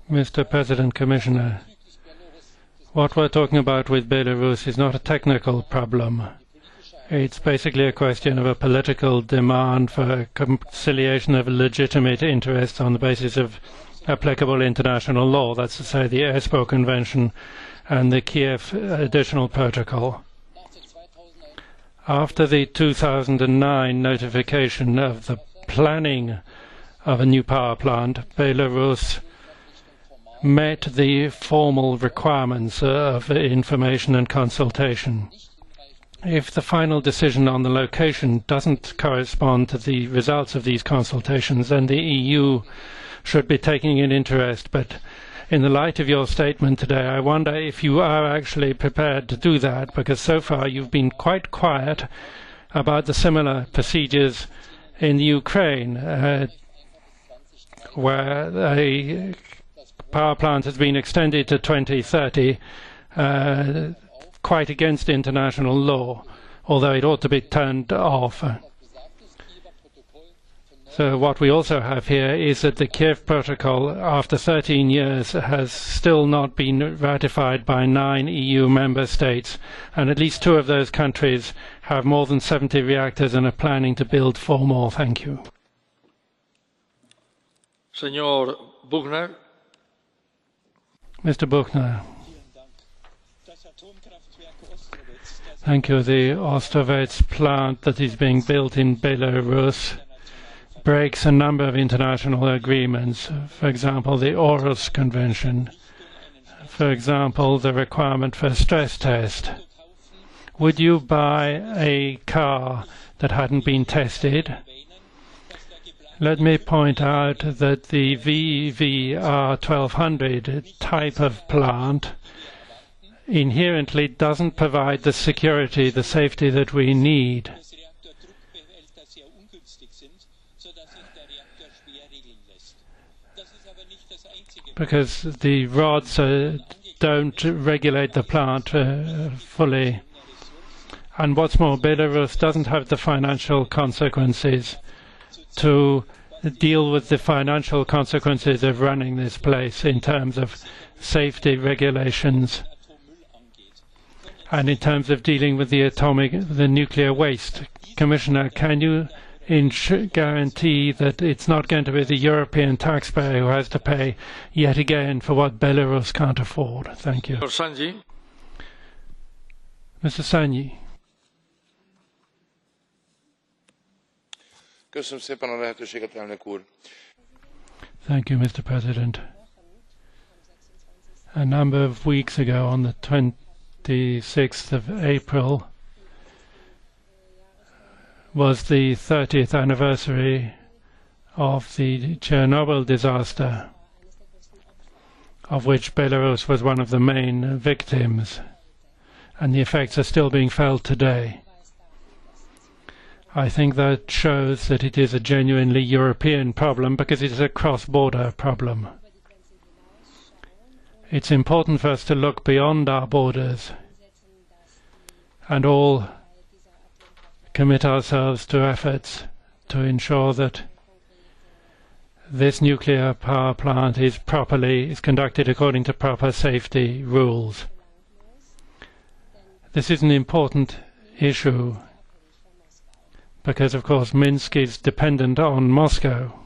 Mr. President, Commissioner, what we're talking about with Belarus is not a technical problem. It's basically a question of a political demand for conciliation of legitimate interests on the basis of applicable international law, that's to say the Espoo Convention and the Kiev Additional Protocol. After the 2009 notification of the planning of a new power plant, Belarus met the formal requirements of information and consultation. If the final decision on the location doesn't correspond to the results of these consultations, then the EU should be taking an interest. But in the light of your statement today, I wonder if you are actually prepared to do that, because so far you've been quite quiet about the similar procedures in Ukraine, where a power plant has been extended to 2030, quite against international law, although it ought to be turned off. So what we also have here is that the Kiev Protocol, after 13 years, has still not been ratified by 9 EU member states, and at least 2 of those countries have more than 70 reactors and are planning to build 4 more. Thank you. Señor Buchner. Mr. Buchner. Thank you. The Ostrovets plant that is being built in Belarus breaks a number of international agreements. For example, the Aarhus Convention. For example, the requirement for a stress test. Would you buy a car that hadn't been tested? Let me point out that the VVR 1200 type of plant inherently doesn't provide the security, the safety that we need. Because the rods don't regulate the plant fully. And what's more, Belarus doesn't have the financial consequences to deal with the financial consequences of running this place in terms of safety regulations and in terms of dealing with the nuclear waste. Commissioner, can you guarantee that it's not going to be the European taxpayer who has to pay yet again for what Belarus can't afford? Thank you. Mr. Sanyi. Thank you, Mr. President. A number of weeks ago, on the 26th of April, was the 30th anniversary of the Chernobyl disaster, of which Belarus was one of the main victims, and the effects are still being felt today. I think that shows that it is a genuinely European problem because it is a cross-border problem. It's important for us to look beyond our borders and all commit ourselves to efforts to ensure that this nuclear power plant is conducted according to proper safety rules. This is an important issue because, of course, Minsk is dependent on Moscow.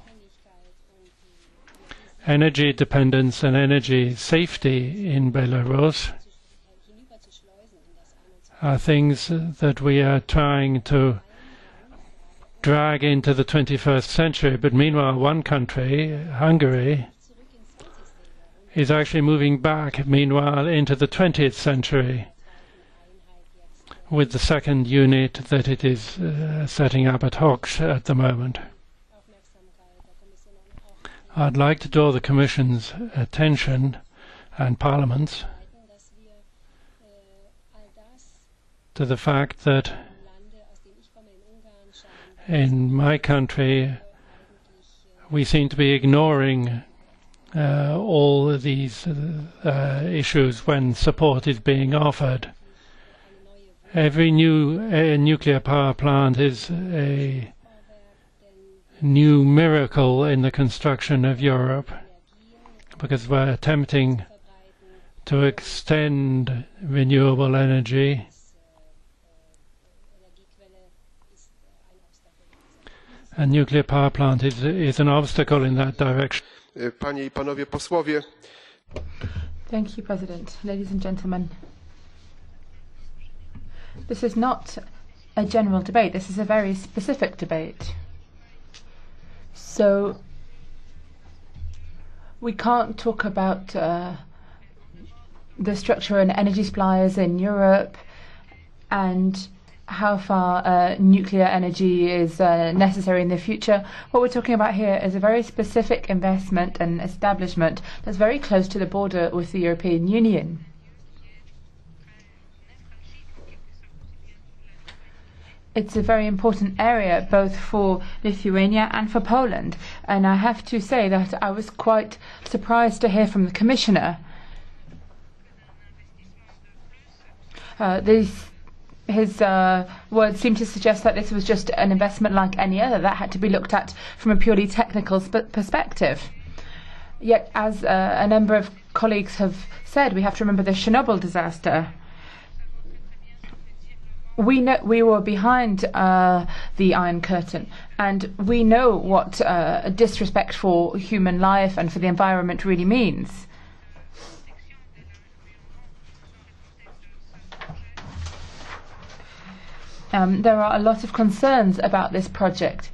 Energy dependence and energy safety in Belarus are things that we are trying to drag into the 21st century. But meanwhile, one country, Hungary, is actually moving back, meanwhile, into the 20th century with the second unit that it is setting up at Hox at the moment. I'd like to draw the Commission's attention and Parliament's to the fact that in my country we seem to be ignoring all of these issues when support is being offered. Every new nuclear power plant is a new miracle in the construction of Europe because we're attempting to extend renewable energy and nuclear power plant is an obstacle in that direction. Panie I Panowie Posłowie. Thank you, President. Ladies and gentlemen. This is not a general debate. This is a very specific debate. So we can't talk about the structure and energy suppliers in Europe and how far nuclear energy is necessary in the future. What we're talking about here is a very specific investment and establishment that's very close to the border with the European Union. It's a very important area both for Lithuania and for Poland, and I have to say that I was quite surprised to hear from the Commissioner his words seem to suggest that this was just an investment like any other that had to be looked at from a purely technical perspective. Yet, as a number of colleagues have said, we have to remember the Chernobyl disaster. We were behind the Iron Curtain, and we know what disrespect for human life and for the environment really means. There are a lot of concerns about this project.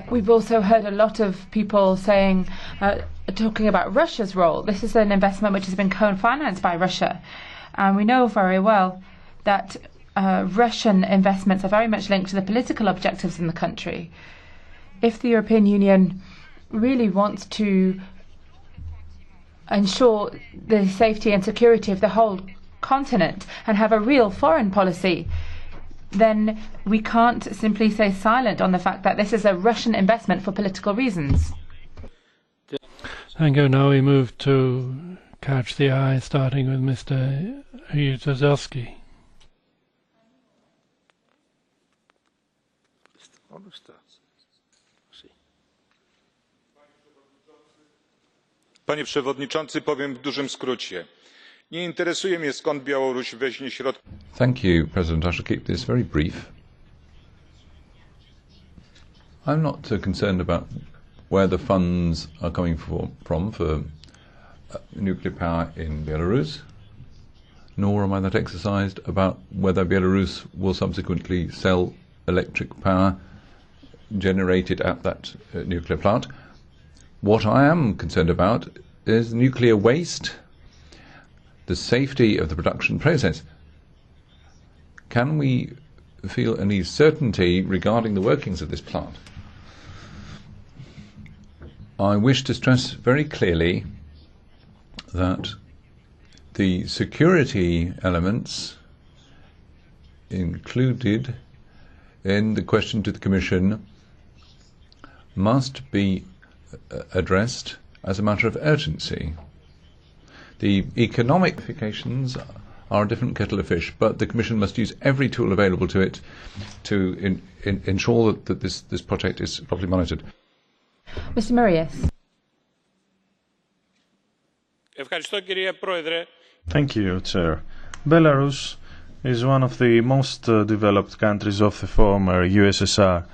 We've also heard a lot of people talking about Russia's role. This is an investment which has been co-financed by Russia. And we know very well that Russian investments are very much linked to the political objectives in the country. If the European Union really wants to ensure the safety and security of the whole continent and have a real foreign policy, then we can't simply stay silent on the fact that this is a Russian investment for political reasons. Thank you. Now we move to Catch the Eye, starting with Mr. Hviderusland. Panie Przewodniczący, powiem w dużym skrócie. Nie interesuje mnie, skąd Białoruś weźmie środki. Thank you, President. I shall keep this very brief. I'm not concerned about where the funds are coming from for nuclear power in Belarus, nor am I that exercised about whether Belarus will subsequently sell electric power generated at that nuclear plant. What I am concerned about is nuclear waste, the safety of the production process. Can we feel any certainty regarding the workings of this plant? I wish to stress very clearly that the security elements included in the question to the Commission must be addressed as a matter of urgency. The economic implications are a different kettle of fish, but the Commission must use every tool available to it to ensure that this project is properly monitored. Mr. Marias. Thank you, Chair. Belarus is one of the most developed countries of the former USSR,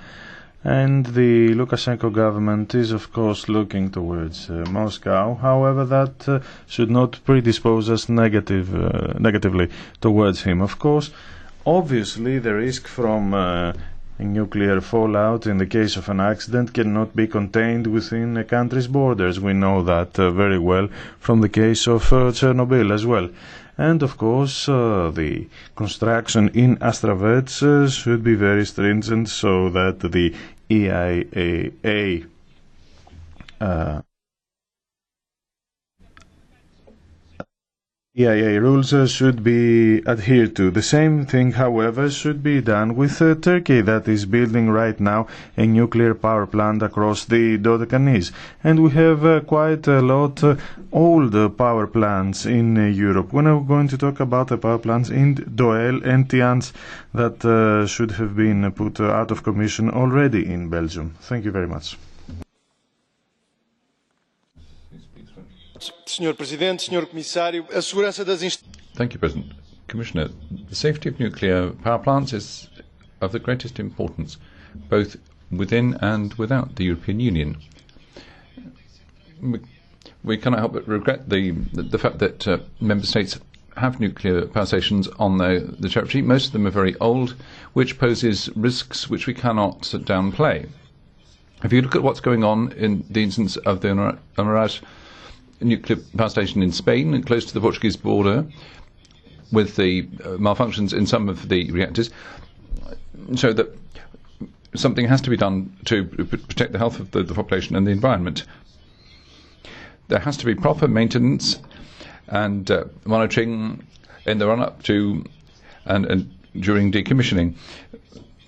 and the Lukashenko government is of course looking towards Moscow. However, that should not predispose us negatively towards him. Of course, obviously the risk from nuclear fallout in the case of an accident cannot be contained within a country's borders. We know that very well from the case of Chernobyl as well. And of course the construction in Astravets should be very stringent so that the EIA rules should be adhered to. The same thing, however, should be done with Turkey, that is building right now a nuclear power plant across the Dodecanese. And we have quite a lot old power plants in Europe. When are we going to talk about the power plants in Doel and Tihange that should have been put out of commission already in Belgium? Thank you very much. Thank you, President. Commissioner, the safety of nuclear power plants is of the greatest importance, both within and without the European Union. We cannot help but regret the fact that member states have nuclear power stations on the territory. Most of them are very old, which poses risks which we cannot downplay. If you look at what's going on in the instance of the Atomkraft nuclear power station in Spain, close to the Portuguese border, with the malfunctions in some of the reactors, show that something has to be done to protect the health of the population and the environment. There has to be proper maintenance and monitoring in the run-up to and during decommissioning.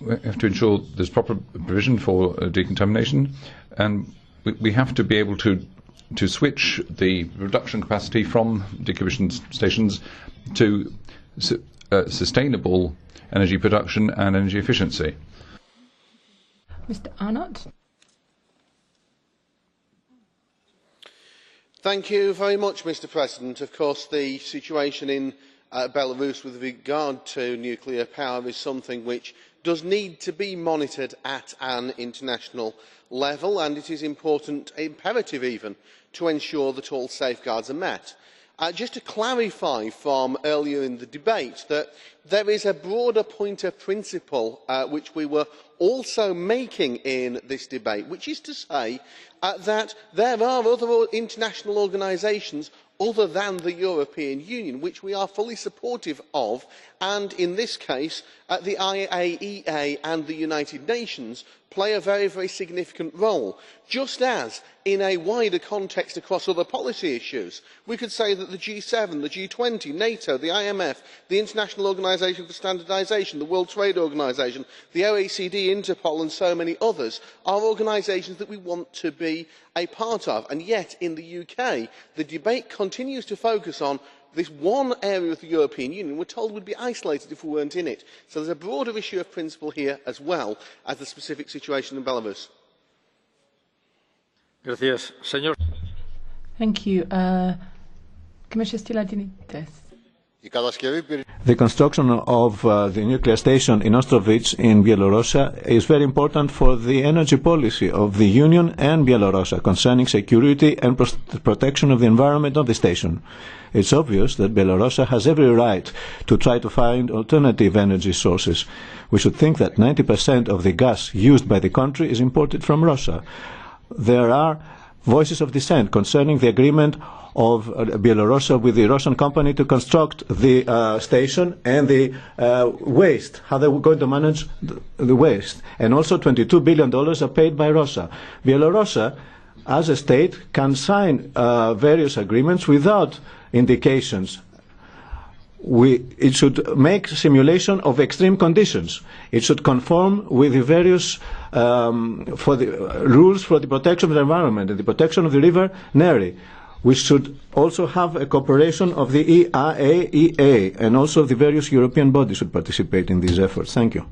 We have to ensure there's proper provision for decontamination, and we have to be able to switch the production capacity from decommissioned stations to sustainable energy production and energy efficiency. Mr. Arnott. Thank you very much, Mr. President. Of course, the situation in Belarus with regard to nuclear power is something which does need to be monitored at an international level, and it is important, imperative even, to ensure that all safeguards are met. Just to clarify from earlier in the debate that there is a broader point of principle which we were also making in this debate, which is to say that there are other international organisations other than the European Union which we are fully supportive of, and in this case the IAEA and the United Nations play a very significant role. Just as in a wider context across other policy issues we could say that the G7, the G20, NATO, the IMF, the International Organisation for Standardisation, the World Trade Organisation, the OECD, Interpol and so many others are organisations that we want to be a part of, and yet in the UK the debate continues to focus on this one area of the European Union we're told would be isolated if we weren't in it. So there's a broader issue of principle here as well as the specific situation in Belarus. Thank you. Commissioner Stylianides. The construction of the nuclear station in Ostrovets in Belarus is very important for the energy policy of the Union and Belarus concerning security and protection of the environment of the station. It's obvious that Belarus has every right to try to find alternative energy sources. We should think that 90% of the gas used by the country is imported from Russia. There are voices of dissent concerning the agreement of Belarus with the Russian company to construct the station and the waste, how they were going to manage the waste. And also $22 billion are paid by Russia. Belarus, as a state, can sign various agreements without indications. It should make simulation of extreme conditions. It should conform with the various rules for the protection of the environment and the protection of the river Neri. We should also have a cooperation of the IAEA, and also the various European bodies should participate in these efforts. Thank you.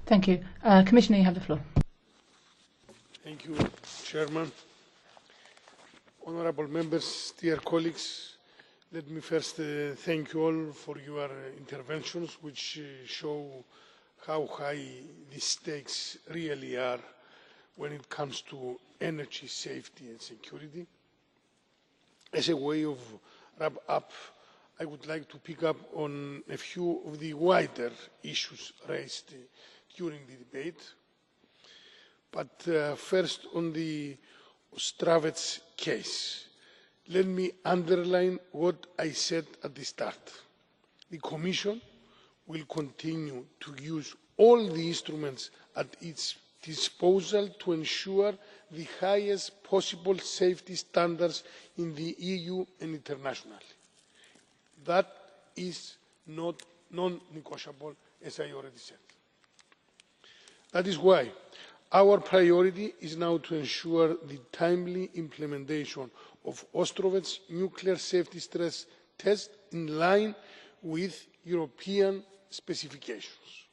Thank you. Commissioner, you have the floor. Thank you, Chairman. Honourable members, dear colleagues, let me first thank you all for your interventions, which show how high the stakes really are when it comes to energy safety and security. As a way of wrap up, I would like to pick up on a few of the wider issues raised during the debate. But first, on the Ostrovets case, let me underline what I said at the start. The Commission will continue to use all the instruments at its disposal to ensure the highest possible safety standards in the EU and internationally. That is not non-negotiable, as I already said. That is why our priority is now to ensure the timely implementation of Ostrovets nuclear safety stress test in line with European specifications.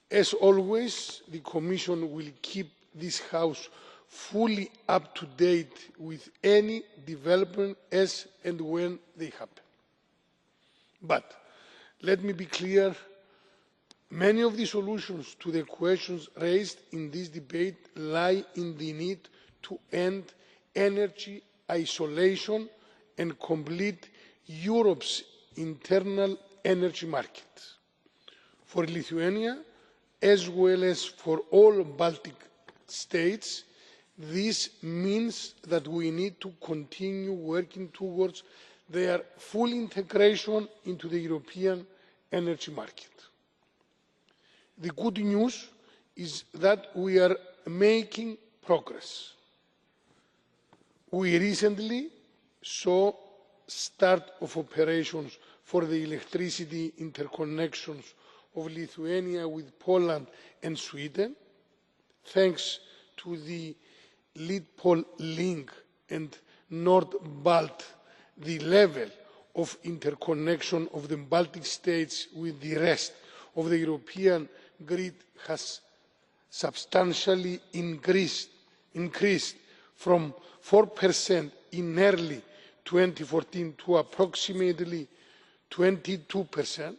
As always, the Commission will keep this House fully up to date with any development as and when they happen. But let me be clear, many of the solutions to the questions raised in this debate lie in the need to end energy isolation and complete Europe's internal energy market. For Lithuania, as well as for all Baltic states, this means that we need to continue working towards their full integration into the European energy market. The good news is that we are making progress. We recently saw start of operations for the electricity interconnections of Lithuania with Poland and Sweden, thanks to the Litpol link and NordBalt. The level of interconnection of the Baltic states with the rest of the European grid has substantially increased from 4% in early 2014 to approximately 22%.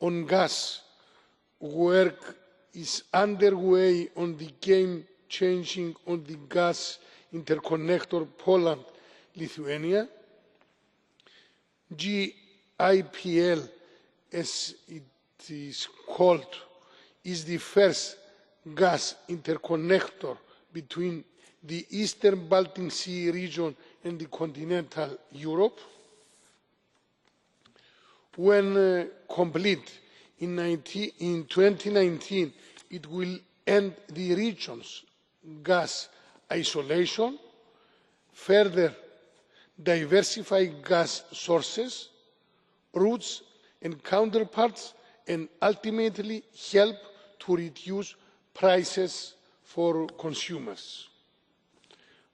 On gas, work is underway on the game-changing on the gas interconnector Poland-Lithuania. GIPL, as it is called, is the first gas interconnector between the Eastern Baltic Sea region and the continental Europe. When complete in 2019, it will end the region's gas isolation, further diversify gas sources, routes and counterparts, and ultimately help to reduce prices for consumers.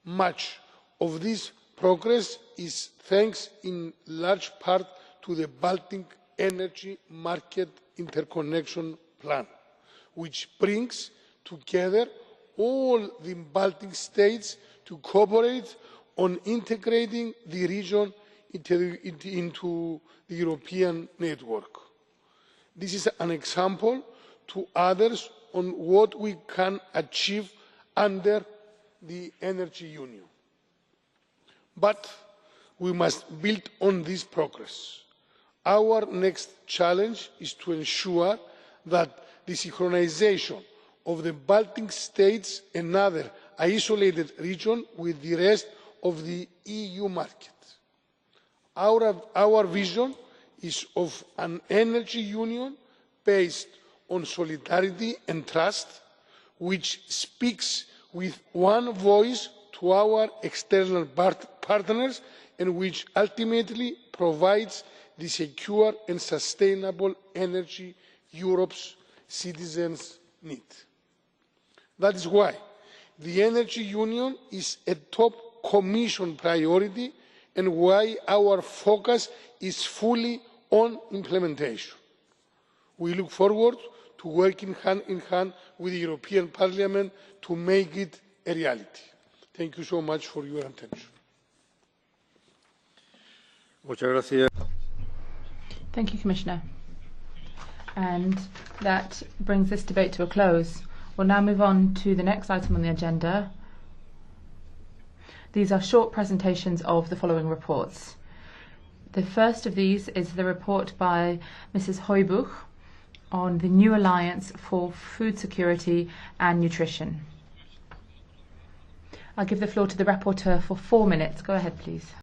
Much of this progress is thanks in large part to the Baltic Energy Market Interconnection Plan, which brings together all the Baltic states to cooperate on integrating the region into the European network. This is an example to others on what we can achieve under the Energy Union. But we must build on this progress. Our next challenge is to ensure that the synchronisation of the Baltic states, another isolated region, with the rest of the EU market. Our vision is of an energy union based on solidarity and trust, which speaks with one voice to our external partners and which ultimately provides the secure and sustainable energy Europe's citizens need. That is why the Energy Union is a top Commission priority and why our focus is fully on implementation. We look forward to working hand in hand with the European Parliament to make it a reality. Thank you so much for your attention. Thank you, Commissioner. And that brings this debate to a close. We'll now move on to the next item on the agenda. These are short presentations of the following reports. The first of these is the report by Mrs. Hooijboeg on the new alliance for food security and nutrition. I'll give the floor to the rapporteur for 4 minutes. Go ahead, please.